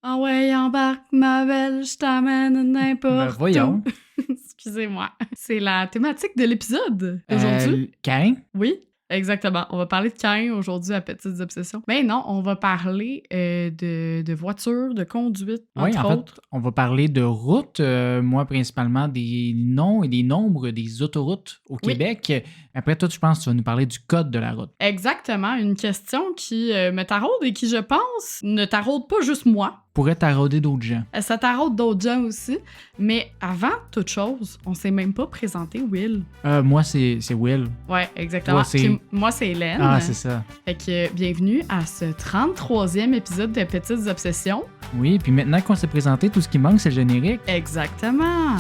Ah ouais, embarque ma belle, je t'amène n'importe voyons. où. Excusez-moi. C'est la thématique de l'épisode d'aujourd'hui. Cain? Oui, exactement. On va parler de Cain aujourd'hui à Petites Obsessions. Mais non, on va parler de voitures, de conduite, Oui, entre en fait, autres. on va parler de routes, moi principalement des noms et des nombres des autoroutes au Oui. Québec. Après, toi, je pense que tu vas nous parler du code de la route. Exactement. Une question qui me taraude et qui, je pense, ne taraude pas juste moi. Pourrait tarauder d'autres gens. Ça taraude d'autres gens aussi. Mais avant toute chose, on s'est même pas présenté, Will. Moi, c'est Will. Ouais, exactement. Toi, c'est- Puis moi, c'est Hélène. Ah, c'est ça. Fait que bienvenue à ce 33e épisode de Petites Obsessions. Oui, puis maintenant qu'on s'est présenté, tout ce qui manque, c'est le générique. Exactement.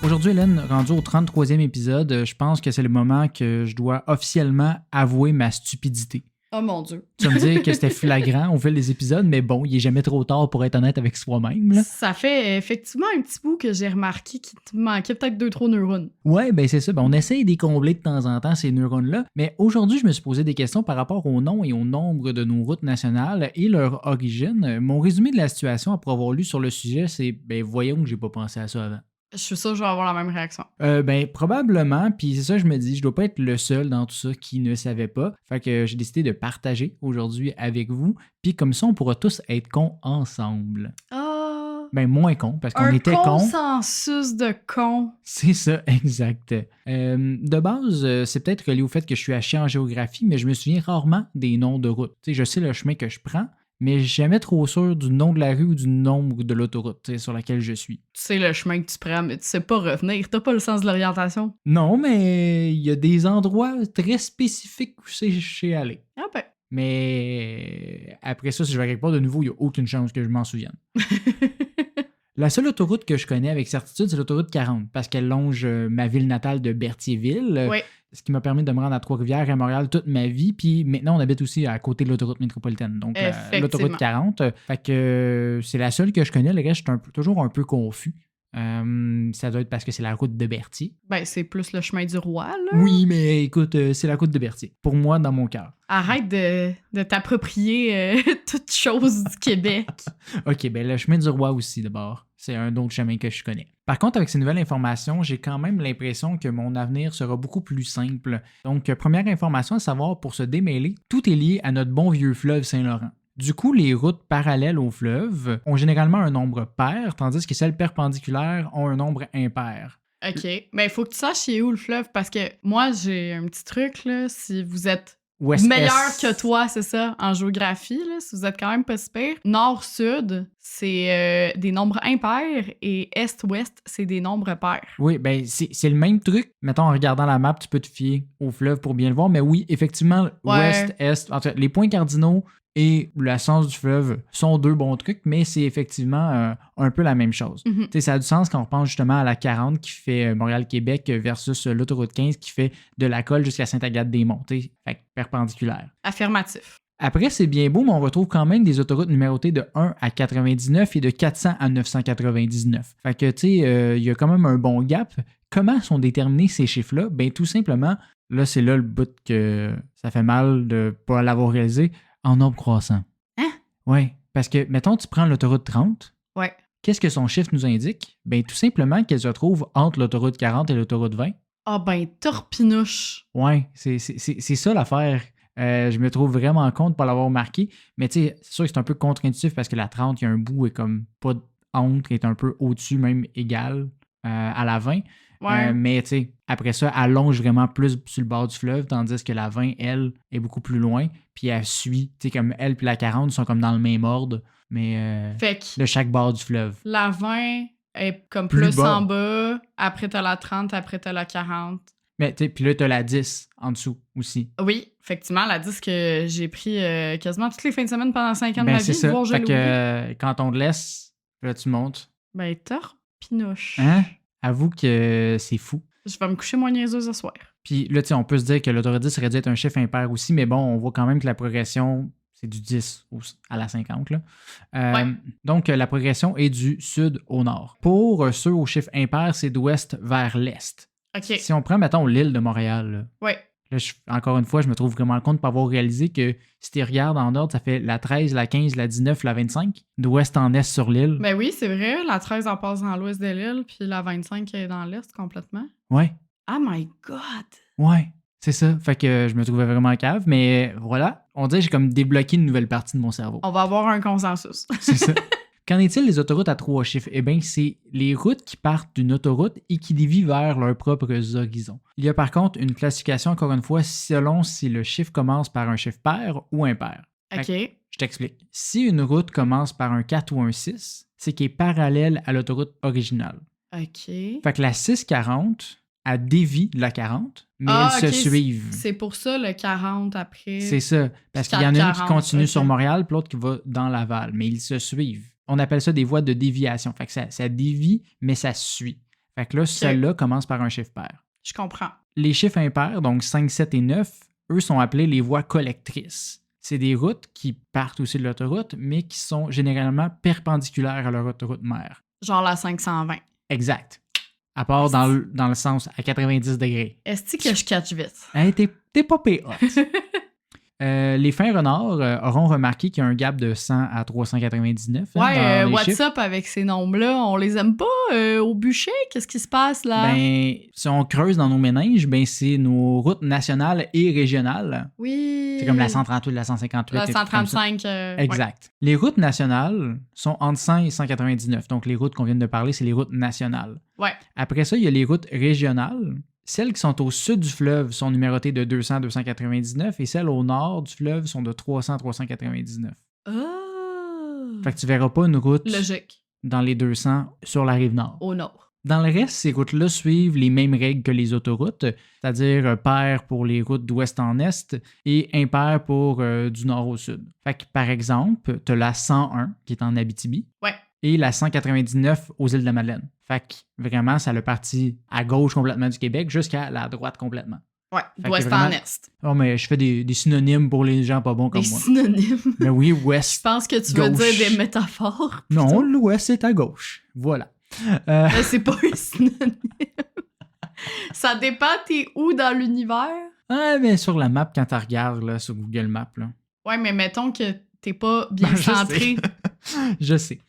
Aujourd'hui, Hélène, rendu au 33e épisode, je pense que c'est le moment que je dois officiellement avouer ma stupidité. Oh mon Dieu. Tu vas me dire que c'était flagrant au fil des épisodes, mais bon, il est jamais trop tard pour être honnête avec soi-même, là. Ça fait effectivement un petit bout que j'ai remarqué qu'il te manquait peut-être 2-3 neurones. Ouais, ben c'est ça. Ben, on essaye d'y combler de temps en temps ces neurones-là. Mais aujourd'hui, je me suis posé des questions par rapport au nom et au nombre de nos routes nationales et leur origine. Mon résumé de la situation après avoir lu sur le sujet, c'est ben voyons que j'ai pas pensé à ça avant. Je suis sûre que je vais avoir la même réaction. Ben probablement, puis c'est ça je me dis, je dois pas être le seul dans tout ça qui ne savait pas. Fait que j'ai décidé de partager aujourd'hui avec vous, puis comme ça on pourra tous être cons ensemble. Ah! Ben moins cons, parce qu'on Un était cons. consensus de cons. C'est ça, exact. De base, c'est peut-être relié au fait que je suis haché en géographie, mais je me souviens rarement des noms de routes. Tu sais, je sais le chemin que je prends, mais je suis jamais trop sûr du nom de la rue ou du nombre de l'autoroute tu sais, sur laquelle je suis. Tu sais le chemin que tu prends, mais tu sais pas revenir. T'as pas le sens de l'orientation. Non, mais il y a des endroits très spécifiques où je sais aller. Ah ben. Mais après ça, si je vais quelque part de nouveau, il n'y a aucune chance que je m'en souvienne. La seule autoroute que je connais avec certitude, c'est l'autoroute 40, parce qu'elle longe ma ville natale de Berthierville, Oui. ce qui m'a permis de me rendre à Trois-Rivières et à Montréal toute ma vie. Puis maintenant, on habite aussi à côté de l'autoroute métropolitaine, donc l'autoroute 40. Fait que c'est la seule que je connais. Le reste, je suis toujours un peu confus. Ça doit être parce que c'est la route de Berthier. Ben, c'est plus le chemin du roi, là. Oui, mais écoute, c'est la route de Berthier. Pour moi, dans mon cœur. Arrête de t'approprier toute chose du Québec. OK, ben le chemin du roi aussi, d'abord. C'est un autre chemin que je connais. Par contre, avec ces nouvelles informations, j'ai quand même l'impression que mon avenir sera beaucoup plus simple. Donc, première information à savoir, pour se démêler, tout est lié à notre bon vieux fleuve Saint-Laurent. Du coup, les routes parallèles au fleuve ont généralement un nombre pair, tandis que celles perpendiculaires ont un nombre impair. OK. Mais il faut que tu saches c'est où le fleuve, parce que moi, j'ai un petit truc, là. Si vous êtes meilleur que toi, c'est ça, en géographie, là, si vous êtes quand même pas super. Nord-sud, c'est des nombres impairs et est-ouest, c'est des nombres pairs. Oui, ben c'est le même truc. Mettons, en regardant la map, tu peux te fier au fleuve pour bien le voir. Mais oui, effectivement, ouest, est, en tout cas, les points cardinaux et le sens du fleuve sont deux bons trucs, mais c'est effectivement un peu la même chose. Mm-hmm. Tu sais, ça a du sens quand on pense justement à la 40 qui fait Montréal-Québec versus l'autoroute 15 qui fait de la Colle jusqu'à Sainte-Agathe-des-Monts. Fait que perpendiculaire. Affirmatif. Après, c'est bien beau, mais on retrouve quand même des autoroutes numérotées de 1 à 99 et de 400 à 999. Fait que, tu sais, il y a quand même un bon gap. Comment sont déterminés ces chiffres-là? Ben, tout simplement, là, c'est là le bout que ça fait mal de ne pas l'avoir réalisé, en nombre croissant. Hein? Oui, parce que, mettons, tu prends l'autoroute 30. Ouais. Qu'est-ce que son chiffre nous indique? Ben, tout simplement qu'elle se trouve entre l'autoroute 40 et l'autoroute 20. Ah ben, torpinouche. Ouais, c'est ça l'affaire. Je me trouve vraiment con de ne pas l'avoir marqué. Mais tu sais, c'est sûr que c'est un peu contre-intuitif parce que la 30, il y a un bout est comme pas entre, est un peu au-dessus, même égal à la 20. Ouais. Mais tu sais, après ça, elle longe vraiment plus sur le bord du fleuve, tandis que la 20, elle, est beaucoup plus loin. Puis elle suit, tu sais, comme elle puis la 40 sont comme dans le même ordre, mais de chaque bord du fleuve. La 20 est comme plus en bas, après t'as la 30, après t'as la 40. Mais tu sais, puis là, t'as la 10 en dessous aussi. Oui, effectivement, la 10 que j'ai pris quasiment toutes les fins de semaine pendant 5 ans de ma vie. C'est ça. Voir, fait que quand on te laisse, là, tu montes. Ben, torpinouche. Hein? Avoue que c'est fou. Je vais me coucher moins niaiseuse ce soir. Puis là, tu sais, on peut se dire que l'autoroute 10 aurait dû être un chiffre impair aussi, mais bon, on voit quand même que la progression, C'est du 10 à la 50. Là. Donc, la progression est du sud au nord. Pour ceux au chiffre impair, c'est d'ouest vers l'est. OK. Si on prend, mettons, l'île de Montréal, Ouais. là, encore une fois, je me trouve vraiment compte pour avoir réalisé que si tu regardes en ordre, ça fait la 13, la 15, la 19, la 25, d'ouest en est sur l'île. Ben oui, c'est vrai. La 13 en passe dans l'ouest de l'île, puis la 25 est dans l'est complètement. Ouais. Oh my God! Ouais. C'est ça. Fait que je me trouvais vraiment cave, mais voilà. On dirait que j'ai comme débloqué une nouvelle partie de mon cerveau. On va avoir un consensus. C'est ça. Qu'en est-il des autoroutes à 3 chiffres? Eh bien, c'est les routes qui partent d'une autoroute et qui dévient vers leurs propres horizons. Il y a par contre une classification, encore une fois, selon si le chiffre commence par un chiffre pair ou impair. OK. Je t'explique. Si une route commence par un 4 ou un 6, c'est qu'elle est parallèle à l'autoroute originale. OK. Fait que la 640, elle dévie de la 40, mais elles se suivent. C'est pour ça le 40 après. C'est ça. Parce qu'il y en a une qui continue sur Montréal, puis l'autre qui va dans Laval, mais ils se suivent. On appelle ça des voies de déviation. Fait que ça dévie, mais ça suit. Fait que là, celle-là commence par un chiffre pair. Je comprends. Les chiffres impairs, donc 5, 7 et 9, eux sont appelés les voies collectrices. C'est des routes qui partent aussi de l'autoroute, mais qui sont généralement perpendiculaires à leur autoroute mère. Genre la 520. Exact. À part dans le sens à 90 degrés. Est-ce que je catch vite? Hey, t'es pas hot. Les fins renards auront remarqué qu'il y a un gap de 100 à 399. Ouais, what's up avec ces nombres-là? On les aime pas au bûcher? Qu'est-ce qui se passe là? Ben, si on creuse dans nos méninges, ben c'est nos routes nationales et régionales. Oui. C'est comme la 138, la 158. La 135. Exact. Ouais. Les routes nationales sont entre 100 et 199. Donc, les routes qu'on vient de parler, c'est les routes nationales. Ouais. Après ça, il y a les routes régionales. Celles qui sont au sud du fleuve sont numérotées de 200 à 299 et celles au nord du fleuve sont de 300 à 399. Oh! Fait que tu verras pas une route logique dans les 200 sur la rive nord. Au nord. Dans le reste, ces routes-là suivent les mêmes règles que les autoroutes, c'est-à-dire pair pour les routes d'ouest en est et impair pour du nord au sud. Fait que, par exemple, tu as la 101 qui est en Abitibi. Ouais. Et la 199 aux îles de la Madeleine. Fait que vraiment, ça le parti à gauche complètement du Québec jusqu'à la droite complètement. Ouais, d'ouest en est. Oh, mais je fais des synonymes pour les gens pas bons comme moi. Des synonymes? Mais oui, ouest. Je pense que tu veux dire des métaphores. Plutôt. Non, l'ouest, c'est à gauche. Voilà. Mais c'est pas un synonyme. Ça dépend, t'es où dans l'univers? Ah, mais sur la map, quand tu regardes là, sur Google Maps. Là. Ouais, mais mettons que t'es pas bien centré. Je sais.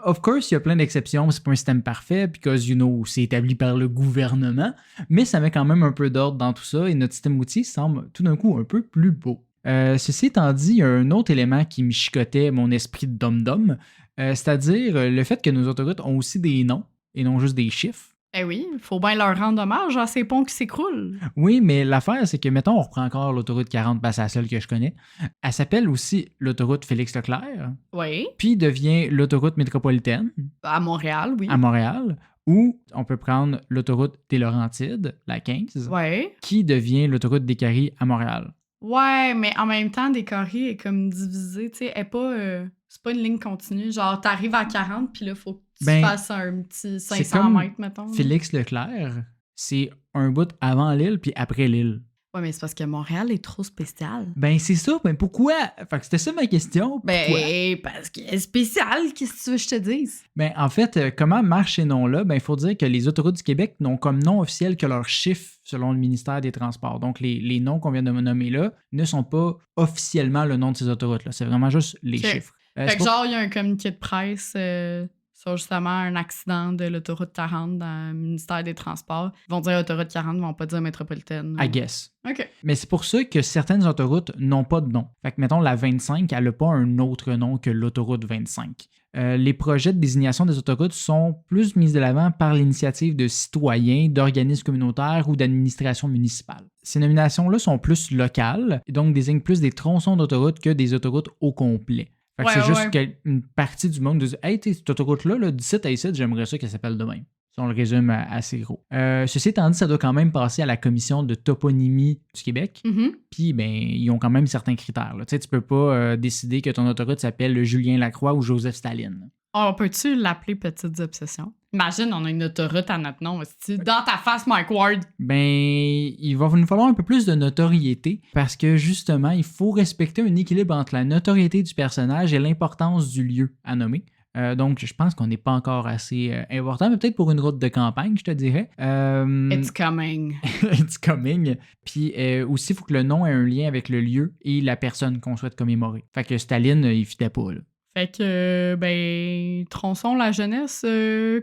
Of course, il y a plein d'exceptions. C'est pas un système parfait, because, c'est établi par le gouvernement, mais ça met quand même un peu d'ordre dans tout ça et notre système outil semble tout d'un coup un peu plus beau. Ceci étant dit, il y a un autre élément qui me chicotait mon esprit de dom-dom, c'est-à-dire le fait que nos autoroutes ont aussi des noms et non juste des chiffres. Eh oui, il faut bien leur rendre hommage à ces ponts qui s'écroulent. Oui, mais l'affaire, c'est que, mettons, on reprend encore l'autoroute 40, parce que c'est la seule que je connais. Elle s'appelle aussi l'autoroute Félix-Leclerc. Oui. Puis devient l'autoroute métropolitaine. À Montréal, oui. À Montréal. Ou on peut prendre l'autoroute des Laurentides, la 15. Oui. Qui devient l'autoroute des Caries à Montréal. Ouais, mais en même temps, des Caries est comme divisée, tu sais, elle est pas... c'est pas une ligne continue. Genre, t'arrives à 40, puis là, faut que tu fasses un petit 500 mètres, mettons. Félix-Leclerc, c'est un bout avant l'île, puis après l'île. Ouais, mais c'est parce que Montréal est trop spécial. Ben, c'est ça. Ben, pourquoi? Fait que c'était ça ma question. Ben, parce qu'il est spécial. Qu'est-ce que tu veux que je te dise? Ben, en fait, comment marchent ces noms-là? Ben, il faut dire que les autoroutes du Québec n'ont comme nom officiel que leur chiffre selon le ministère des Transports. Donc, les noms qu'on vient de me nommer là ne sont pas officiellement le nom de ces autoroutes-là. C'est vraiment juste les chiffres. Fait que genre, il y a un communiqué de presse... sur justement un accident de l'autoroute 40 dans le ministère des Transports. Ils vont dire autoroute 40, ils vont pas dire métropolitaine. I guess. OK. Mais c'est pour ça que certaines autoroutes n'ont pas de nom. Fait que, mettons, la 25, elle n'a pas un autre nom que l'autoroute 25. Les projets de désignation des autoroutes sont plus mis de l'avant par l'initiative de citoyens, d'organismes communautaires ou d'administrations municipales. Ces nominations-là sont plus locales et donc désignent plus des tronçons d'autoroutes que des autoroutes au complet. Fait que c'est juste qu'une partie du monde dit « Hey, cette autoroute-là, là, d'ici à ici, j'aimerais ça qu'elle s'appelle de même. » Si on le résume assez gros. Ceci étant dit, ça doit quand même passer à la commission de toponymie du Québec. Puis, ben, ils ont quand même certains critères. Tu sais, tu peux pas décider que ton autoroute s'appelle Julien Lacroix ou Joseph Staline. On peut-tu l'appeler Petites Obsessions? Imagine, on a une autoroute à notre nom. Dans ta face, Mike Ward. Ben, il va nous falloir un peu plus de notoriété parce que justement, il faut respecter un équilibre entre la notoriété du personnage et l'importance du lieu à nommer. Donc, je pense qu'on n'est pas encore assez important, mais peut-être pour une route de campagne, je te dirais. It's coming. It's coming. Puis aussi, il faut que le nom ait un lien avec le lieu et la personne qu'on souhaite commémorer. Fait que Staline, il fitait pas, là. Fait que, tronçons la jeunesse,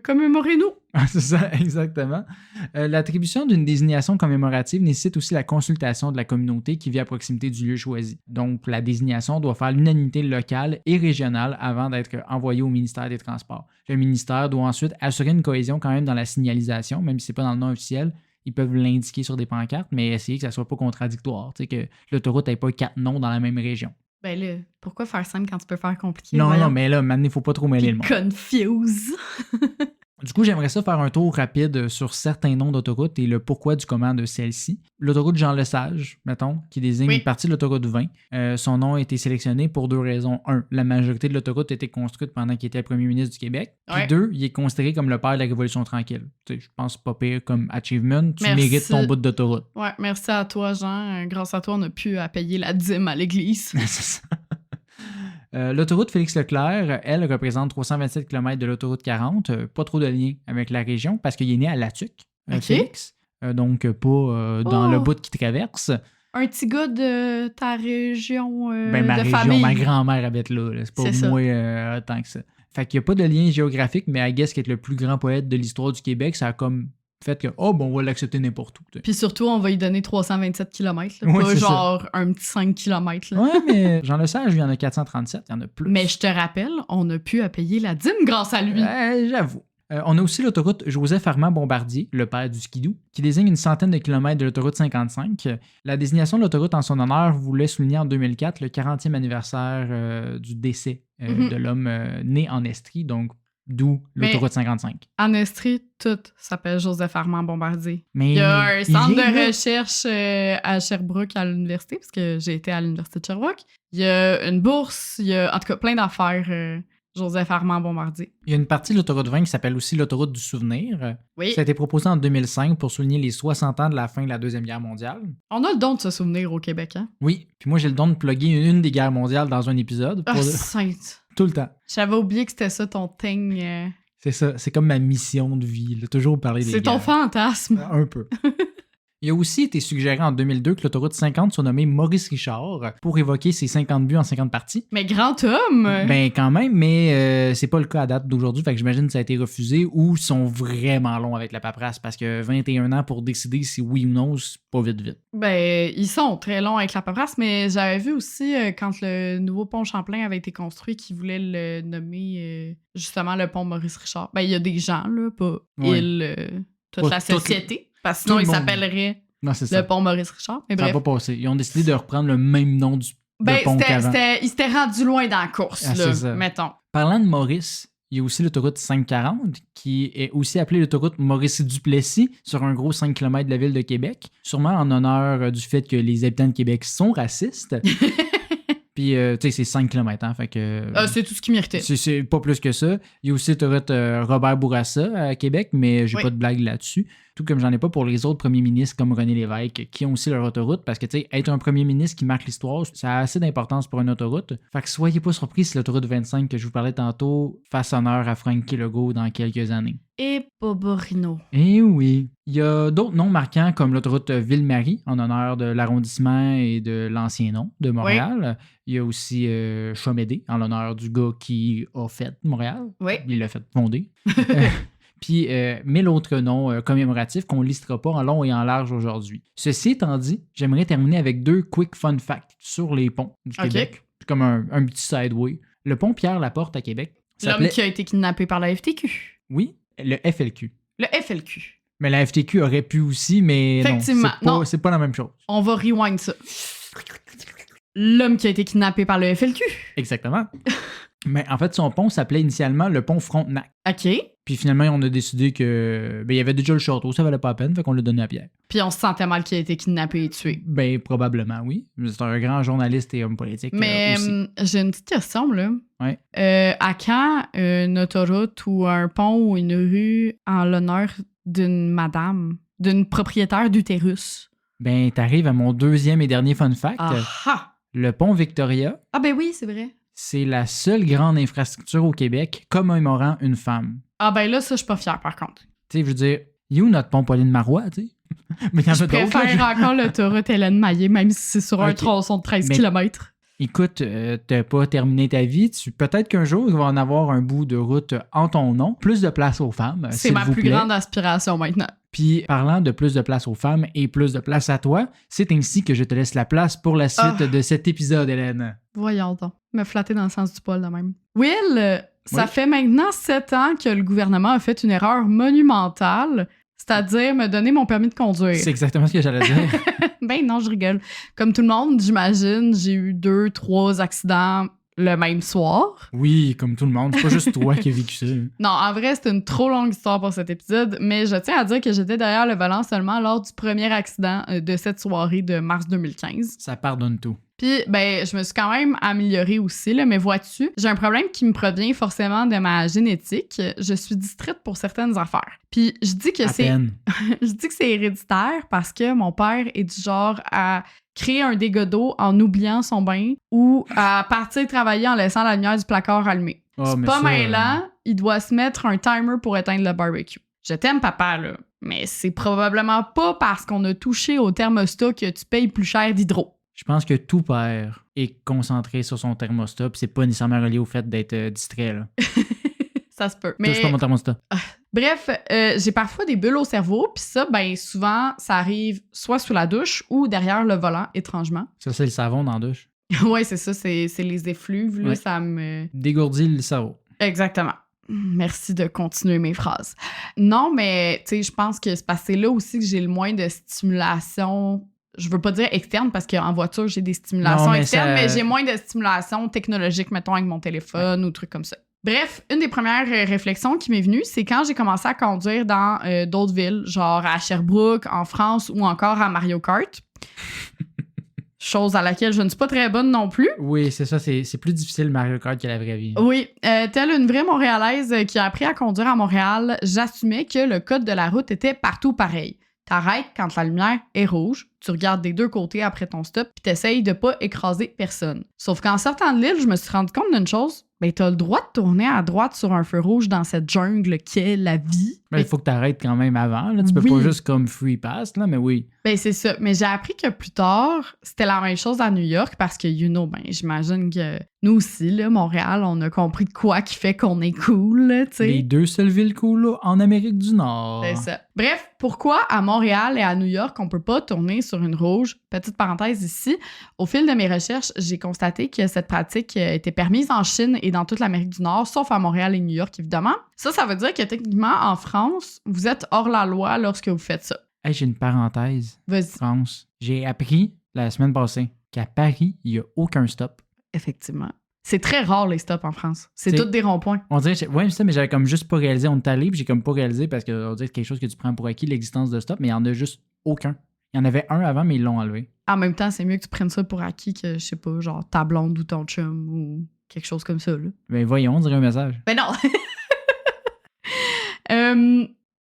commémorez-nous. C'est ça, exactement. L'attribution d'une désignation commémorative nécessite aussi la consultation de la communauté qui vit à proximité du lieu choisi. Donc, la désignation doit faire l'unanimité locale et régionale avant d'être envoyée au ministère des Transports. Le ministère doit ensuite assurer une cohésion quand même dans la signalisation, même si c'est pas dans le nom officiel. Ils peuvent l'indiquer sur des pancartes, mais essayer que ça soit pas contradictoire, que l'autoroute n'ait pas 4 noms dans la même région. Ben là, pourquoi faire simple quand tu peux faire compliqué? Non, mais là, maintenant, il faut pas trop mêler le monde. Confuse. Du coup, j'aimerais ça faire un tour rapide sur certains noms d'autoroutes et le pourquoi du comment de celle-ci. L'autoroute Jean-Lesage, mettons, qui désigne une partie de l'autoroute 20. Son nom a été sélectionné pour 2 raisons. 1, la majorité de l'autoroute a été construite pendant qu'il était premier ministre du Québec. Puis 2, il est considéré comme le père de la Révolution tranquille. Tu sais, je pense pas pire comme achievement. Tu mérites ton bout d'autoroute. Ouais, merci à toi, Jean. Grâce à toi, on a pu payer la dîme à l'église. C'est ça. L'autoroute Félix-Leclerc, elle, représente 327 km de l'autoroute 40. Pas trop de lien avec la région parce qu'il est né à Latuc, Félix. Donc, pas dans le bout qui traverse. Un petit gars de ta région ma région, famille. Ma grand-mère habite là. C'est pas moi tant que ça. Fait qu'il n'y a pas de lien géographique, mais I guess qu'être le plus grand poète de l'histoire du Québec, ça a comme fait que, on va l'accepter n'importe où. Puis surtout, on va lui donner 327 km. Ouais, pas genre un petit 5 km. Là. Ouais, mais Jean-Lesage, il y en a 437, il y en a plus. Mais je te rappelle, on a pu payer la dîme grâce à lui. J'avoue. On a aussi l'autoroute Joseph-Armand-Bombardier, le père du skidoo, qui désigne une centaine de kilomètres de l'autoroute 55. La désignation de l'autoroute en son honneur voulait souligner en 2004 le 40e anniversaire du décès de l'homme né en Estrie, donc d'où l'autoroute 55. En Estrie, tout s'appelle Joseph-Armand-Bombardier. Mais il y a un centre de recherche à Sherbrooke à l'université, parce que j'ai été à l'université de Sherbrooke. Il y a une bourse, il y a en tout cas plein d'affaires Joseph-Armand-Bombardier. Il y a une partie de l'autoroute 20 qui s'appelle aussi l'autoroute du souvenir. Oui. Ça a été proposé en 2005 pour souligner les 60 ans de la fin de la Deuxième Guerre mondiale. On a le don de se souvenir au Québec, hein? Oui, puis moi j'ai le don de plugger une des guerres mondiales dans un épisode. Sainte! Tout le temps. J'avais oublié que c'était ça ton thing. C'est ça, c'est comme ma mission de vie, là, toujours parler des guerres. C'est ton fantasme. Un peu. Il a aussi été suggéré en 2002 que l'autoroute 50 soit nommée Maurice Richard pour évoquer ses 50 buts en 50 parties. Mais grand homme! Ben quand même, mais c'est pas le cas à date d'aujourd'hui, fait que j'imagine que ça a été refusé ou ils sont vraiment longs avec la paperasse parce que 21 ans pour décider si oui ou non, c'est pas vite. Ben, ils sont très longs avec la paperasse, mais j'avais vu aussi quand le nouveau pont Champlain avait été construit qu'ils voulaient le nommer justement le pont Maurice Richard. Ben, il y a des gens, là, pas toute la société. Parce que sinon, il s'appellerait le pont Maurice Richard. Mais ça n'a pas passé. Ils ont décidé de reprendre le même nom du pont qu'avant. Ils s'étaient rendus loin dans la course, là, mettons. Parlant de Maurice, il y a aussi l'autoroute 540, qui est aussi appelée l'autoroute Maurice-Duplessis, sur un gros 5 km de la ville de Québec, sûrement en honneur du fait que les habitants de Québec sont racistes. Puis, tu sais, c'est 5 km, hein, fait que... c'est tout ce qui méritait. C'est pas plus que ça. Il y a aussi l'autoroute Robert Bourassa à Québec, mais j'ai pas de blague là-dessus. Tout comme j'en ai pas pour les autres premiers ministres comme René Lévesque, qui ont aussi leur autoroute, parce que, tu sais, être un premier ministre qui marque l'histoire, ça a assez d'importance pour une autoroute. Fait que soyez pas surpris si l'autoroute 25 que je vous parlais tantôt fasse honneur à Frankie Legault dans quelques années. Et Boborino. Eh oui. Il y a d'autres noms marquants comme l'autoroute Ville-Marie, en honneur de l'arrondissement et de l'ancien nom de Montréal. Oui. Il y a aussi Chomédé, en l'honneur du gars qui a fait Montréal. Oui. Il l'a fait fonder. Puis 1000 autres noms commémoratifs qu'on ne listera pas en long et en large aujourd'hui. Ceci étant dit, j'aimerais terminer avec 2 quick fun facts sur les ponts du Québec. C'est comme un petit sideway. Le pont Pierre-Laporte à Québec. L'homme qui a été kidnappé par la FTQ. Oui, le FLQ. Le FLQ. Mais la FTQ aurait pu aussi, mais non, c'est pas la même chose. On va rewind ça. L'homme qui a été kidnappé par le FLQ. Exactement. Mais en fait, son pont s'appelait initialement le pont Frontenac. OK. Puis finalement, on a décidé que il y avait déjà le château, ça valait pas la peine, fait qu'on l'a donné à Pierre. Puis on se sentait mal qu'il ait été kidnappé et tué. Ben, probablement, oui. C'est un grand journaliste et homme politique Mais aussi. J'ai une petite question, là. Ouais. À quand une autoroute ou un pont ou une rue en l'honneur d'une madame, d'une propriétaire d'utérus? Ben, t'arrives à mon deuxième et dernier fun fact. Ah! Le pont Victoria. Ah ben oui, c'est vrai. C'est la seule grande infrastructure au Québec commémorant une femme. Ah ben là, ça, je suis pas fière, par contre. Tu sais, je veux dire, il est où notre pont Pauline Marois, tu sais? Mais il y en a Je d'autres. préfère encore l'autoroute Hélène Maillé, même si c'est sur un tronçon de 13 km. Écoute, t'as pas terminé ta vie. Peut-être qu'un jour, il va en avoir un bout de route en ton nom. Plus de place aux femmes, c'est s'il ma vous plus plaît. grande aspiration maintenant. Puis, parlant de plus de place aux femmes et plus de place à toi, c'est ainsi que je te laisse la place pour la suite de cet épisode, Hélène. Voyons donc. Me flatter dans le sens du poil de même. Will, ça Oui? fait maintenant 7 ans que le gouvernement a fait une erreur monumentale, c'est-à-dire me donner mon permis de conduire. C'est exactement ce que j'allais dire. Ben non, je rigole. Comme tout le monde, j'imagine, j'ai eu 2-3 accidents le même soir. Oui, comme tout le monde. C'est pas juste toi qui as vécu ça. Non, en vrai, c'est une trop longue histoire pour cet épisode, mais je tiens à dire que j'étais derrière le volant seulement lors du premier accident de cette soirée de mars 2015. Ça pardonne tout. Puis, ben, je me suis quand même améliorée aussi, là, mais vois-tu, j'ai un problème qui me provient forcément de ma génétique. Je suis distraite pour certaines affaires. Puis, je dis que je dis que c'est héréditaire parce que mon père est du genre à créer un dégât d'eau en oubliant son bain ou à partir travailler en laissant la lumière du placard allumée. C'est pas mêlant, il doit se mettre un timer pour éteindre le barbecue. Je t'aime, papa, là, mais c'est probablement pas parce qu'on a touché au thermostat que tu payes plus cher d'hydro. Je pense que tout père est concentré sur son thermostat, puis c'est pas nécessairement relié au fait d'être distrait, là. Ça se peut. Mais touche pas mon thermostat. Bref, j'ai parfois des bulles au cerveau, puis ça, ben souvent, ça arrive soit sous la douche ou derrière le volant, étrangement. Ça, c'est le savon dans la douche. Ouais, c'est ça, c'est les effluves, là, ça me... Dégourdit le cerveau. Exactement. Merci de continuer mes phrases. Non, mais, tu sais, je pense que c'est parce que c'est là aussi que j'ai le moins de stimulation... Je veux pas dire externe parce qu'en voiture, j'ai des stimulations externes, mais j'ai moins de stimulation technologique, mettons, avec mon téléphone ou trucs comme ça. Bref, une des premières réflexions qui m'est venue, c'est quand j'ai commencé à conduire dans d'autres villes, genre à Sherbrooke, en France ou encore à Mario Kart. Chose à laquelle je ne suis pas très bonne non plus. Oui, c'est ça, c'est plus difficile Mario Kart que la vraie vie. Oui, telle une vraie Montréalaise qui a appris à conduire à Montréal, j'assumais que le code de la route était partout pareil. T'arrêtes quand la lumière est rouge, tu regardes des deux côtés après ton stop, puis t'essayes de pas écraser personne. Sauf qu'en sortant de l'île, je me suis rendu compte d'une chose, ben t'as le droit de tourner à droite sur un feu rouge dans cette jungle qu'est la vie. Ben, il faut que t'arrêtes quand même avant, là. Tu peux pas juste comme free pass, là, mais oui. Ben c'est ça, mais j'ai appris que plus tard, c'était la même chose à New York parce que, ben j'imagine que nous aussi, là, Montréal, on a compris de quoi qui fait qu'on est cool, là, tu sais. Les deux seules villes cool, là, en Amérique du Nord. C'est ça. Bref, pourquoi à Montréal et à New York, on peut pas tourner sur une rouge? Petite parenthèse ici, au fil de mes recherches, j'ai constaté que cette pratique était permise en Chine et dans toute l'Amérique du Nord, sauf à Montréal et New York, évidemment. Ça veut dire que techniquement, en France, vous êtes hors la loi lorsque vous faites ça. Hey, j'ai une parenthèse. Vas-y. France. J'ai appris la semaine passée qu'à Paris, il n'y a aucun stop. Effectivement. C'est très rare les stops en France. C'est tous des ronds-points. On dirait, ouais, c'est ça, mais j'avais comme juste pas réalisé. On est allé, puis j'ai comme pas réalisé parce que on dirait que c'est quelque chose que tu prends pour acquis, l'existence de stop, mais il y en a juste aucun. Il y en avait un avant, mais ils l'ont enlevé. En même temps, c'est mieux que tu prennes ça pour acquis que, je sais pas, genre ta blonde ou ton chum ou quelque chose comme ça, là. Ben voyons, on dirait un message. Ben non!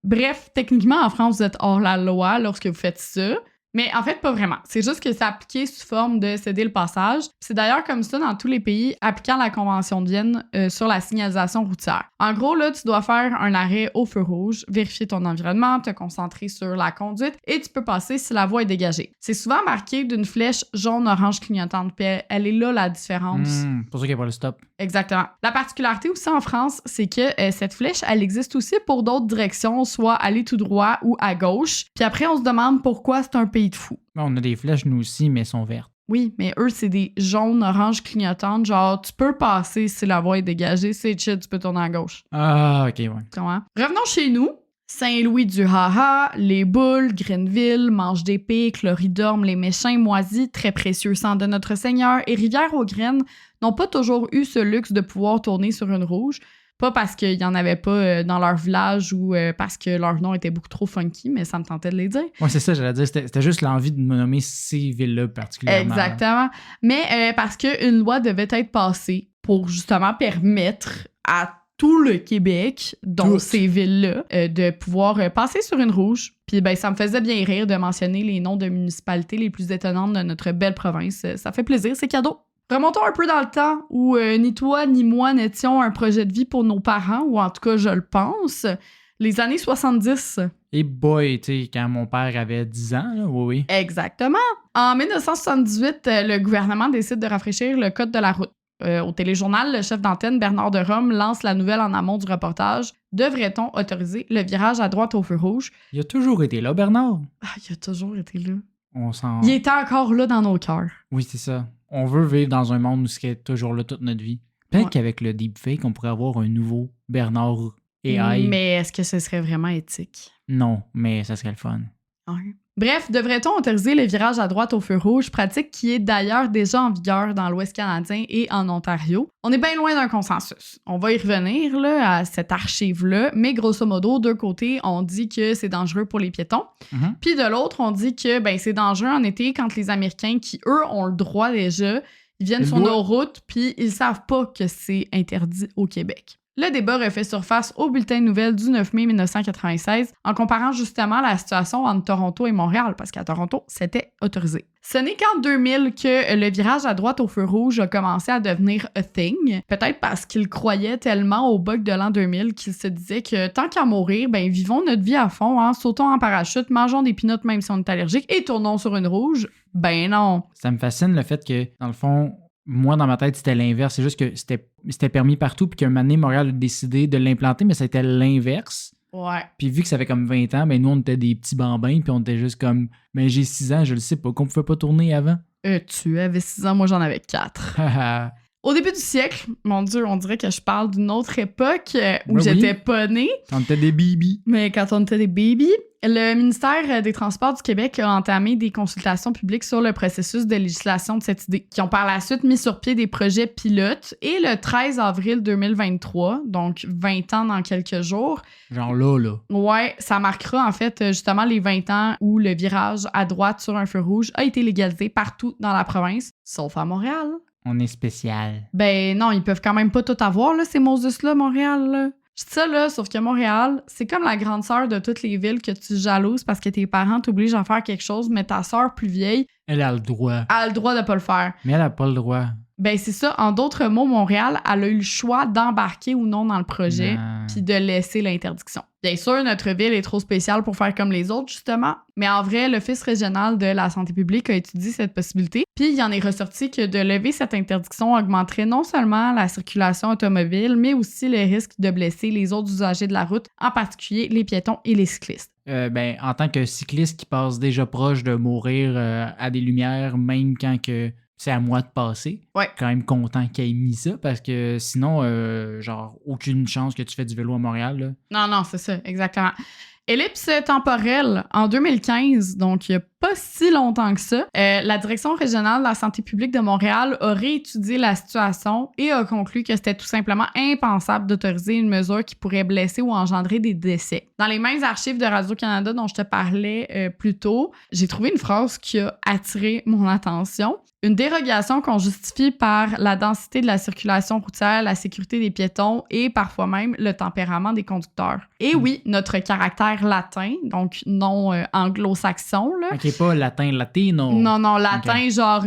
Bref, techniquement, en France, vous êtes hors la loi lorsque vous faites ça. Mais en fait, pas vraiment. C'est juste que c'est appliqué sous forme de céder le passage. C'est d'ailleurs comme ça dans tous les pays appliquant la Convention de Vienne sur la signalisation routière. En gros, là, tu dois faire un arrêt au feu rouge, vérifier ton environnement, te concentrer sur la conduite et tu peux passer si la voie est dégagée. C'est souvent marqué d'une flèche jaune-orange clignotante. Puis elle est là la différence. Pour ça qu'il n'y a pas le stop. Exactement. La particularité aussi en France, c'est que cette flèche, elle existe aussi pour d'autres directions, soit aller tout droit ou à gauche. Puis après, on se demande pourquoi c'est un pays de fou. On a des flèches, nous aussi, mais elles sont vertes. Oui, mais eux, c'est des jaunes, oranges clignotantes. Genre, tu peux passer si la voie est dégagée. C'est chill, tu peux tourner à gauche. Ah, OK, ouais. Comment? Revenons chez nous. Saint-Louis-du-Haha, Les Boules, Grenville, Manche d'Épée, Cloridorme, Les Méchins, Moisy, Très Précieux Sang de Notre-Seigneur et Rivière-aux-Graines n'ont pas toujours eu ce luxe de pouvoir tourner sur une rouge. Pas parce qu'il n'y en avait pas dans leur village ou parce que leur nom était beaucoup trop funky, mais ça me tentait de les dire. Ouais, c'est ça, j'allais dire. C'était juste l'envie de me nommer ces villes-là particulièrement. Exactement. Mais parce qu'une loi devait être passée pour justement permettre à tout le Québec, dont ces villes-là, de pouvoir passer sur une rouge. Puis ben, ça me faisait bien rire de mentionner les noms de municipalités les plus étonnantes de notre belle province. Ça fait plaisir, c'est cadeau. Remontons un peu dans le temps où ni toi ni moi n'étions un projet de vie pour nos parents, ou en tout cas, je le pense. Les années 70. Et boy, tu sais, quand mon père avait 10 ans, là, oui. Exactement. En 1978, le gouvernement décide de rafraîchir le code de la route. Au téléjournal, le chef d'antenne Bernard de Rome lance la nouvelle en amont du reportage. Devrait-on autoriser le virage à droite au feu rouge? Il a toujours été là, Bernard. Ah, il a toujours été là. On Il était encore là dans nos cœurs. Oui, c'est ça. On veut vivre dans un monde où il est toujours là toute notre vie. Peut-être qu'avec le deepfake, on pourrait avoir un nouveau Bernard AI. Mais est-ce que ce serait vraiment éthique? Non, mais ça serait le fun. Ouais. Bref, devrait-on autoriser le virage à droite au feu rouge, pratique qui est d'ailleurs déjà en vigueur dans l'Ouest canadien et en Ontario? On est bien loin d'un consensus. On va y revenir là, à cette archive-là, mais grosso modo, d'un côté, on dit que c'est dangereux pour les piétons, puis de l'autre, on dit que ben, c'est dangereux en été quand les Américains, qui eux ont le droit déjà, ils viennent sur nos routes, puis ils savent pas que c'est interdit au Québec. Le débat refait surface au bulletin de nouvelles du 9 mai 1996 en comparant justement la situation entre Toronto et Montréal, parce qu'à Toronto, c'était autorisé. Ce n'est qu'en 2000 que le virage à droite au feu rouge a commencé à devenir a thing, peut-être parce qu'il croyait tellement au bug de l'an 2000 qu'il se disait que tant qu'à mourir, ben vivons notre vie à fond, hein, sautons en parachute, mangeons des peanuts même si on est allergique et tournons sur une rouge. Ben non. Ça me fascine le fait que, dans le fond, moi, dans ma tête, c'était l'inverse. C'est juste que c'était permis partout, puis qu'un moment donné, Montréal a décidé de l'implanter, mais c'était l'inverse. Ouais. Puis vu que ça fait comme 20 ans, ben nous, on était des petits bambins, puis on était juste comme, mais j'ai 6 ans, je le sais pas, qu'on pouvait pas tourner avant. Tu avais 6 ans, moi j'en avais 4. Au début du siècle, mon Dieu, on dirait que je parle d'une autre époque où j'étais pas née. Quand on était des bébés. Mais quand on était des bébés, le ministère des Transports du Québec a entamé des consultations publiques sur le processus de législation de cette idée, qui ont par la suite mis sur pied des projets pilotes. Et le 13 avril 2023, donc 20 ans dans quelques jours... Genre là. Ouais, ça marquera en fait justement les 20 ans où le virage à droite sur un feu rouge a été légalisé partout dans la province, sauf à Montréal. On est spécial. Ben non, ils peuvent quand même pas tout avoir, là, ces Moses-là, Montréal, là. Je dis ça, là, sauf que Montréal, c'est comme la grande sœur de toutes les villes que tu jalouses parce que tes parents t'obligent à faire quelque chose, mais ta sœur plus vieille... Elle a le droit. Elle a le droit de pas le faire. Mais elle a pas le droit. Ben c'est ça. En d'autres mots, Montréal, elle a eu le choix d'embarquer ou non dans le projet puis de laisser l'interdiction. Bien sûr, notre ville est trop spéciale pour faire comme les autres, justement. Mais en vrai, l'Office régional de la santé publique a étudié cette possibilité. Puis il en est ressorti que de lever cette interdiction augmenterait non seulement la circulation automobile, mais aussi le risque de blesser les autres usagers de la route, en particulier les piétons et les cyclistes. Ben, en tant que cycliste qui passe déjà proche de mourir à des lumières, même quand que c'est à moi de passer, quand même content qu'il ait mis ça, parce que sinon, genre, aucune chance que tu fais du vélo à Montréal. Là. Non, c'est ça, exactement. Ellipse temporelle, en 2015, donc il n'y a pas si longtemps que ça, la Direction régionale de la santé publique de Montréal a réétudié la situation et a conclu que c'était tout simplement impensable d'autoriser une mesure qui pourrait blesser ou engendrer des décès. Dans les mêmes archives de Radio-Canada dont je te parlais plus tôt, j'ai trouvé une phrase qui a attiré mon attention. Une dérogation qu'on justifie par la densité de la circulation routière, la sécurité des piétons et parfois même le tempérament des conducteurs. Et oui, notre caractère latin, donc non anglo-saxon, là. OK, pas latin, latino. Non, latin, genre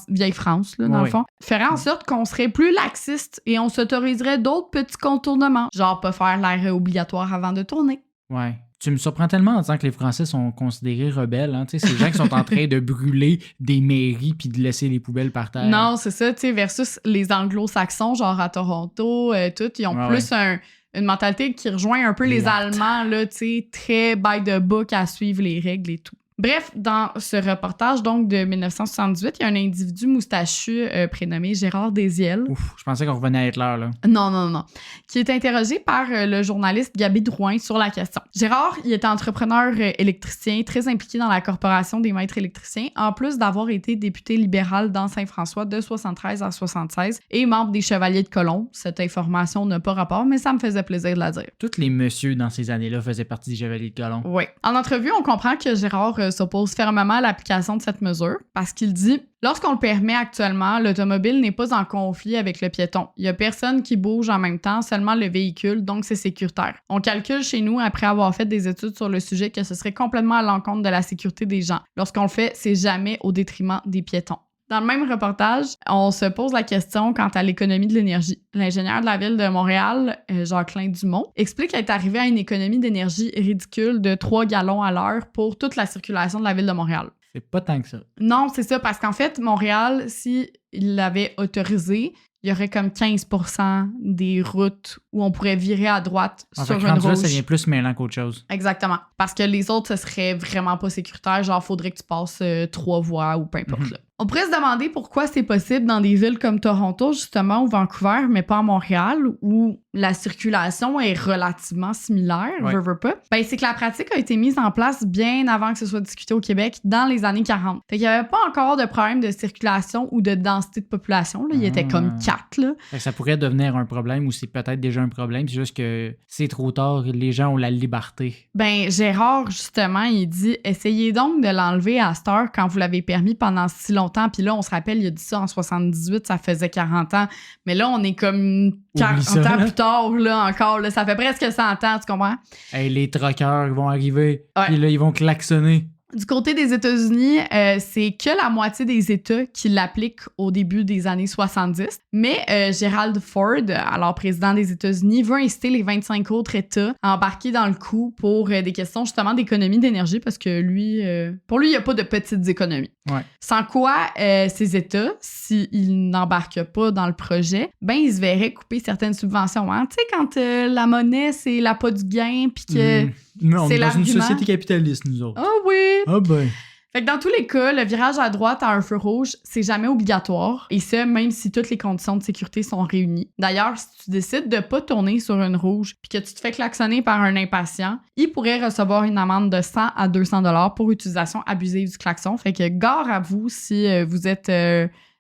vieille France, là, dans le fond. Ferait en sorte qu'on serait plus laxiste et on s'autoriserait d'autres petits contournements, genre pas faire l'air obligatoire avant de tourner. Ouais. Tu me surprends tellement en disant que les Français sont considérés rebelles. Hein? Ces gens qui sont en train de brûler des mairies puis de laisser les poubelles par terre. Non, c'est ça, tu sais, versus les anglo-saxons, genre à Toronto, ils ont plus une mentalité qui rejoint un peu les Allemands, là, tu sais, très by the book à suivre les règles et tout. Bref, dans ce reportage donc de 1978, il y a un individu moustachu prénommé Gérard Désiel. Ouf, je pensais qu'on revenait à Hitler, là. Non. Qui est interrogé par le journaliste Gaby Drouin sur la question. Gérard, il était entrepreneur électricien, très impliqué dans la Corporation des maîtres électriciens, en plus d'avoir été député libéral dans Saint-François de 73 à 76 et membre des Chevaliers de Colomb. Cette information n'a pas rapport, mais ça me faisait plaisir de la dire. Tous les messieurs dans ces années-là faisaient partie des Chevaliers de Colomb. Oui. En entrevue, on comprend que Gérard s'oppose fermement à l'application de cette mesure parce qu'il dit « Lorsqu'on le permet actuellement, l'automobile n'est pas en conflit avec le piéton. Il y a personne qui bouge en même temps, seulement le véhicule, donc c'est sécuritaire. On calcule chez nous, après avoir fait des études sur le sujet, que ce serait complètement à l'encontre de la sécurité des gens. Lorsqu'on le fait, c'est jamais au détriment des piétons. » Dans le même reportage, on se pose la question quant à l'économie de l'énergie. L'ingénieur de la ville de Montréal, Jacqueline Dumont, explique être arrivé à une économie d'énergie ridicule de 3 gallons à l'heure pour toute la circulation de la ville de Montréal. C'est pas tant que ça. Non, c'est ça, parce qu'en fait, Montréal, s'il l'avait autorisé, il y aurait comme 15% des routes où on pourrait virer à droite sur une rouge. Là, ça devient plus mêlant qu'autre chose. Exactement. Parce que les autres, ce serait vraiment pas sécuritaire. Genre, faudrait que tu passes 3 voies ou peu importe. Là. On pourrait se demander pourquoi c'est possible dans des villes comme Toronto, justement, ou Vancouver, mais pas à Montréal, où la circulation est relativement similaire, veux pas. Ben, c'est que la pratique a été mise en place bien avant que ce soit discuté au Québec, dans les années 40. Fait qu'il y avait pas encore de problème de circulation ou de densité de population. Là. Il était comme 4. Là. Fait que ça pourrait devenir un problème ou c'est peut-être déjà un problème. C'est juste que c'est trop tard, les gens ont la liberté. Ben, Gérard, justement, il dit « Essayez donc de l'enlever à cette heure quand vous l'avez permis pendant si longtemps. » Puis là, on se rappelle, il a dit ça en 78, ça faisait 40 ans. Mais là, on est comme 40 ans plus tard, là, encore. Là, ça fait presque 100 ans, tu comprends? Hey, les truckers vont arriver, puis là, ils vont klaxonner. Du côté des États-Unis, c'est que la moitié des États qui l'appliquent au début des années 70. Mais Gerald Ford, alors président des États-Unis, veut inciter les 25 autres États à embarquer dans le coup pour des questions justement d'économie d'énergie parce que lui, pour lui, il n'y a pas de petites économies. Ouais. Sans quoi, ces États, s'ils n'embarquent pas dans le projet, ben ils se verraient couper certaines subventions. Hein? Tu sais, quand la monnaie, c'est l'appât du gain, puis que non, on est dans une l'argument. société capitaliste, nous autres. Ah oui! Ah ben... Fait que dans tous les cas, le virage à droite à un feu rouge, c'est jamais obligatoire. Et ça, même si toutes les conditions de sécurité sont réunies. D'ailleurs, si tu décides de pas tourner sur une rouge puis que tu te fais klaxonner par un impatient, il pourrait recevoir une amende de 100 à 200 $ pour utilisation abusive du klaxon. Fait que gare à vous si vous êtes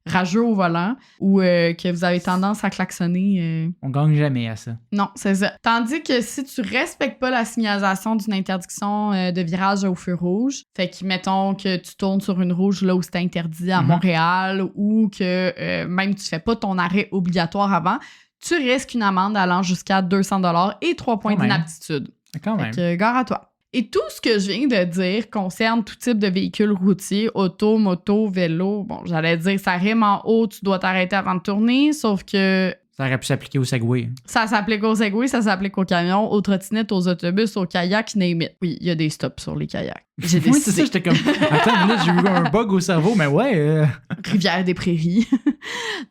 rageux au volant ou que vous avez tendance à klaxonner. On gagne jamais à ça. Non, c'est ça. Tandis que si tu respectes pas la signalisation d'une interdiction de virage au feu rouge, fait que mettons que tu tournes sur une rouge là où c'est interdit à Montréal ou que même tu fais pas ton arrêt obligatoire avant, tu risques une amende allant jusqu'à 200 $ et 3 points d'inaptitude. Quand même. Fait que gare à toi. Et tout ce que je viens de dire concerne tout type de véhicule routier, auto, moto, vélo. Bon, j'allais dire, ça rime en haut, tu dois t'arrêter avant de tourner, sauf que... Ça aurait pu s'appliquer au Segway. Ça s'applique aux Segway, ça s'applique aux camions, aux trottinettes, aux autobus, aux kayaks, name it. Oui, il y a des stops sur les kayaks. J'ai décidé. Oui, c'est ça, j'étais comme... Attends une minute, j'ai eu un bug au cerveau, mais ouais... Rivière des Prairies.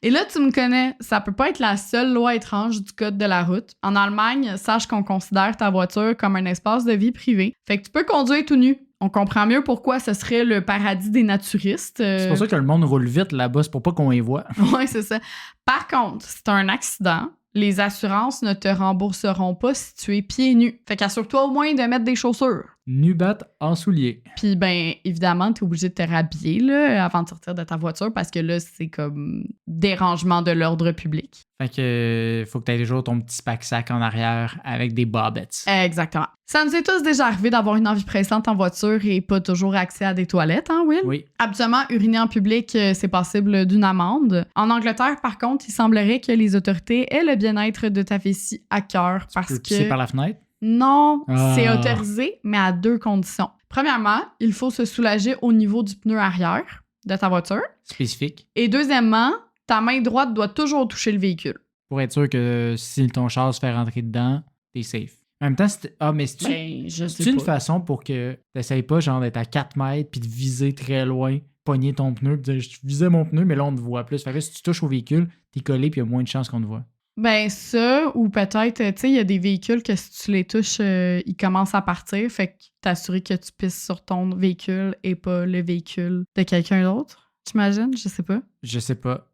Et là, tu me connais, ça peut pas être la seule loi étrange du code de la route. En Allemagne, sache qu'on considère ta voiture comme un espace de vie privée. Fait que tu peux conduire tout nu. On comprend mieux pourquoi ce serait le paradis des naturistes. C'est pour ça que le monde roule vite là-bas, c'est pour pas qu'on y voit. Oui, c'est ça. Par contre, si t'as un accident, les assurances ne te rembourseront pas si tu es pieds nus. Fait qu'assure-toi au moins de mettre des chaussures. Nu-batte en souliers. Puis, ben, évidemment, t'es obligé de te rhabiller là, avant de sortir de ta voiture parce que là, c'est comme dérangement de l'ordre public. Fait que faut que t'aies toujours ton petit pack-sac en arrière avec des bobettes. Exactement. Ça nous est tous déjà arrivé d'avoir une envie pressante en voiture et pas toujours accès à des toilettes, hein, Will? Oui. Habituellement, uriner en public, c'est passible d'une amende. En Angleterre, par contre, il semblerait que les autorités aient le bien-être de ta vessie à cœur parce que... C'est par la fenêtre? Non, c'est autorisé, mais à 2 conditions. Premièrement, il faut se soulager au niveau du pneu arrière de ta voiture. Spécifique. Et deuxièmement, ta main droite doit toujours toucher le véhicule. Pour être sûr que si ton char se fait rentrer dedans, t'es safe. En même temps, c'est une façon pour que t'essayes pas genre d'être à 4 mètres puis de viser très loin, pogner ton pneu puis dire je visais mon pneu, mais là on te voit plus. Fait que si tu touches au véhicule, t'es collé puis il y a moins de chances qu'on te voit. Ben ça, ou peut-être, tu sais, il y a des véhicules que si tu les touches, ils commencent à partir. Fait que t'assurer que tu pisses sur ton véhicule et pas le véhicule de quelqu'un d'autre. T'imagines? Je sais pas. Je sais pas.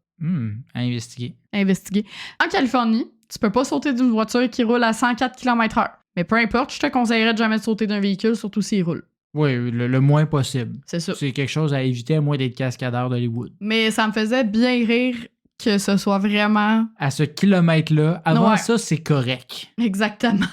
À investiguer. Investiguer. En Californie, tu peux pas sauter d'une voiture qui roule à 104 km/h. Mais peu importe, je te conseillerais de jamais sauter d'un véhicule, surtout s'il roule. Oui, le moins possible. C'est ça. C'est quelque chose à éviter à moins d'être cascadeur d'Hollywood. Mais ça me faisait bien rire que ce soit vraiment... À ce kilomètre-là, avant Ouais. ça, c'est correct. Exactement.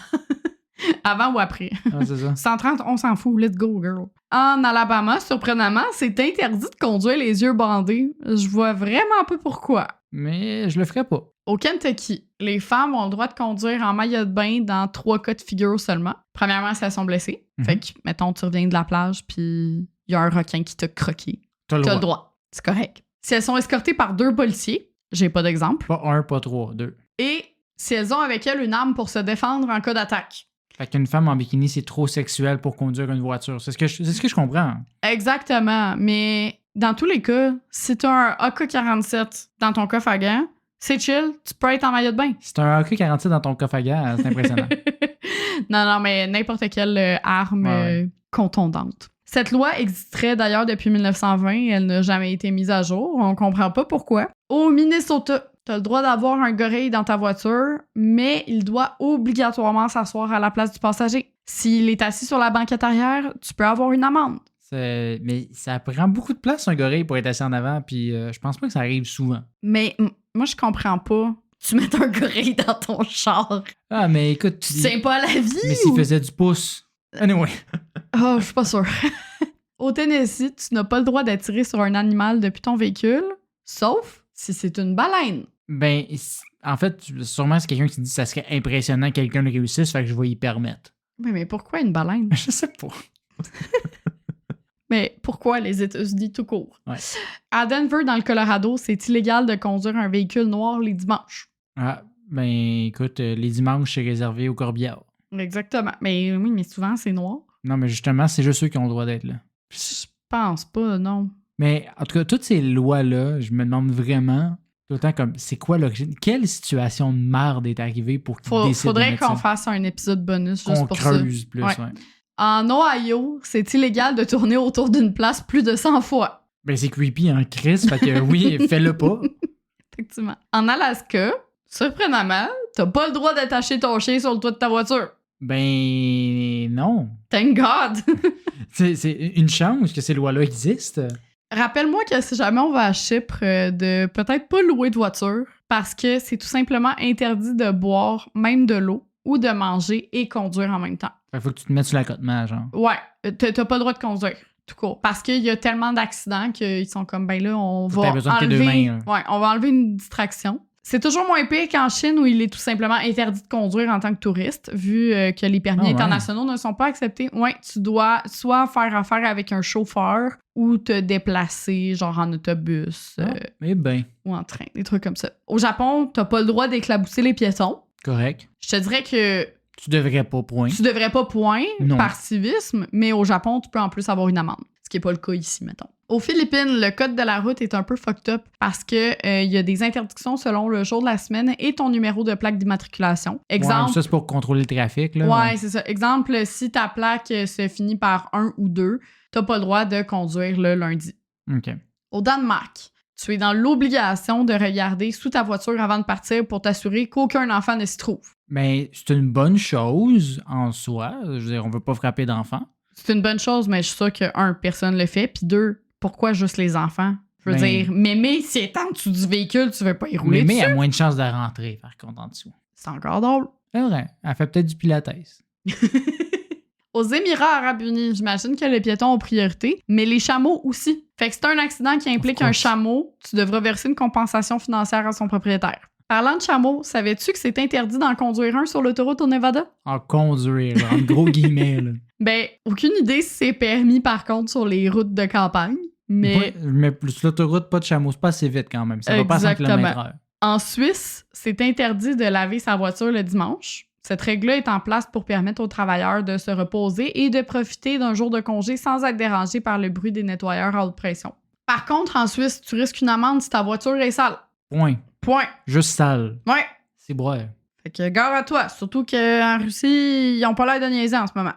Avant ou après. Ah, c'est ça. 130, on s'en fout. Let's go, girl. En Alabama, surprenamment, c'est interdit de conduire les yeux bandés. Je vois vraiment pas pourquoi. Mais je le ferais pas. Au Kentucky, les femmes ont le droit de conduire en maillot de bain dans 3 cas de figure seulement. Premièrement, si elles sont blessées. Fait que, mettons, tu reviens de la plage, puis il y a un requin qui t'a croqué. T'as le droit. C'est correct. Si elles sont escortées par 2 policiers, j'ai pas d'exemple. Pas 1, pas 3, 2. Et si elles ont avec elles une arme pour se défendre en cas d'attaque. Fait qu'une femme en bikini, c'est trop sexuel pour conduire une voiture. C'est ce que je comprends. Exactement. Mais dans tous les cas, si t'as un AK-47 dans ton coffre à gants, c'est chill, tu peux être en maillot de bain. Si t'as un AK-47 dans ton coffre à gants, c'est impressionnant. non, mais n'importe quelle arme contondante. Cette loi existerait d'ailleurs depuis 1920. Elle n'a jamais été mise à jour. On comprend pas pourquoi. Au Minnesota, t'as le droit d'avoir un gorille dans ta voiture, mais il doit obligatoirement s'asseoir à la place du passager. S'il est assis sur la banquette arrière, tu peux avoir une amende. Mais ça prend beaucoup de place, un gorille, pour être assis en avant, puis je pense pas que ça arrive souvent. Mais moi, je comprends pas. Tu mets un gorille dans ton char. Ah, mais écoute... Tu tiens pas à la vie, Mais s'il faisait du pouce... Anyway. Oh, je suis pas sûre. Au Tennessee, tu n'as pas le droit d'attirer sur un animal depuis ton véhicule, sauf si c'est une baleine. Ben, en fait, sûrement c'est quelqu'un qui dit que ça serait impressionnant que quelqu'un le réussisse, fait que je vais y permettre. Mais pourquoi une baleine? Je sais pas. Mais pourquoi les États-Unis tout court? Ouais. À Denver, dans le Colorado, c'est illégal de conduire un véhicule noir les dimanches. Ah, ben écoute, les dimanches, c'est réservé aux corbières. Exactement. Mais oui, mais souvent, c'est noir. Non, mais justement, c'est juste ceux qui ont le droit d'être là. Je pense pas, non. Mais en tout cas, toutes ces lois-là, je me demande vraiment, tout le temps comme, c'est quoi l'origine? Quelle situation de merde est arrivée pour qu'ils décident Faudrait de mettre qu'on ça? fasse un épisode bonus juste pour ça. Qu'on creuse plus, ouais. En Ohio, c'est illégal de tourner autour d'une place plus de 100 fois. Ben c'est creepy, hein, Chris, fait que oui, fais-le pas. Effectivement. En Alaska, surprenamment, t'as pas le droit d'attacher ton chien sur le toit de ta voiture. Ben non. Thank God! C'est une chance que ces lois-là existent. Rappelle-moi que si jamais on va à Chypre, de peut-être pas louer de voiture, parce que c'est tout simplement interdit de boire même de l'eau ou de manger et conduire en même temps. Fait faut que tu te mettes sur l'accotement, genre. Ouais, t'as pas le droit de conduire, tout court. Parce qu'il y a tellement d'accidents qu'ils sont comme, ben là, on va besoin de tes enlever... deux mains, ouais, on va enlever une distraction. C'est toujours moins pire qu'en Chine où il est tout simplement interdit de conduire en tant que touriste, vu que les permis internationaux ne sont pas acceptés. Ouais, tu dois soit faire affaire avec un chauffeur ou te déplacer, genre en autobus ou en train, des trucs comme ça. Au Japon, t'as pas le droit d'éclabousser les piétons. Correct. Je te dirais que... Tu devrais pas, point. Tu devrais pas, point, par civisme, mais au Japon, tu peux en plus avoir une amende. Ce qui est pas le cas ici, mettons. Aux Philippines, le code de la route est un peu fucked up parce que y a des interdictions selon le jour de la semaine et ton numéro de plaque d'immatriculation. Exemple... Ouais, ça, c'est pour contrôler le trafic, là. Ouais, c'est ça. Exemple, si ta plaque se finit par 1 ou 2, t'as pas le droit de conduire le lundi. OK. Au Danemark, tu es dans l'obligation de regarder sous ta voiture avant de partir pour t'assurer qu'aucun enfant ne s'y trouve. Mais c'est une bonne chose en soi. Je veux dire, on veut pas frapper d'enfants. C'est une bonne chose, mais je suis sûre que, 1, personne le fait, puis 2, pourquoi juste les enfants? Je veux dire, Mémé, si elle est en dessous du véhicule, tu veux pas y rouler Mémé dessus? a moins de chances de rentrer, par contre, en dessous. C'est encore drôle. C'est vrai. Elle fait peut-être du pilates. Aux Émirats arabes unis, j'imagine que les piétons ont priorité, mais les chameaux aussi. Fait que si t'as un accident qui implique un chameau, tu devras verser une compensation financière à son propriétaire. Parlant de chameaux, savais-tu que c'est interdit d'en conduire un sur l'autoroute au Nevada? En conduire, en gros guillemets, là. Ben, aucune idée si c'est permis, par contre, sur les routes de campagne, mais... Ouais, mais sur l'autoroute, pas de chameau. C'est pas assez vite, quand même. Ça va pas à 100 km/h. En Suisse, c'est interdit de laver sa voiture le dimanche. Cette règle-là est en place pour permettre aux travailleurs de se reposer et de profiter d'un jour de congé sans être dérangés par le bruit des nettoyeurs à haute pression. Par contre, en Suisse, tu risques une amende si ta voiture est sale. Point. Point. Juste sale. Ouais. C'est broye. Fait que gare à toi. Surtout qu'en Russie, ils ont pas l'air de niaiser en ce moment.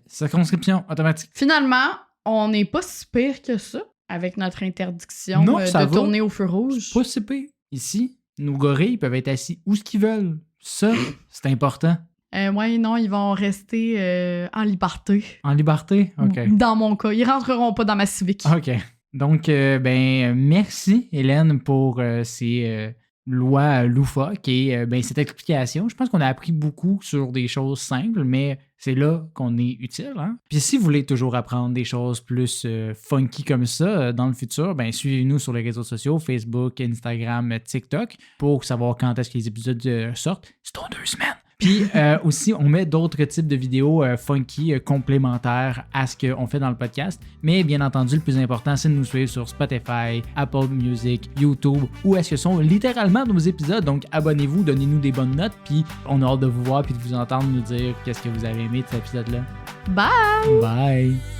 Circonscription automatique. Finalement, on n'est pas si pire que ça avec notre interdiction de tourner au feu rouge. Pas si pire. Ici, nos gorilles peuvent être assis où ce qu'ils veulent. Ça, c'est important. Ouais, non, ils vont rester en liberté. En liberté? OK. Dans mon cas. Ils rentreront pas dans ma civique. OK. Donc, merci, Hélène, pour ces lois loufoques et cette explication. Je pense qu'on a appris beaucoup sur des choses simples, mais c'est là qu'on est utile. Hein? Puis si vous voulez toujours apprendre des choses plus funky comme ça dans le futur, suivez-nous sur les réseaux sociaux, Facebook, Instagram, TikTok, pour savoir quand est-ce que les épisodes sortent. C'est dans 2 semaines. Puis aussi, on met d'autres types de vidéos funky complémentaires à ce qu'on fait dans le podcast. Mais bien entendu, le plus important, c'est de nous suivre sur Spotify, Apple Music, YouTube, où est-ce que sont littéralement nos épisodes. Donc abonnez-vous, donnez-nous des bonnes notes, puis on a hâte de vous voir puis de vous entendre nous dire qu'est-ce que vous avez aimé de cet épisode-là. Bye! Bye!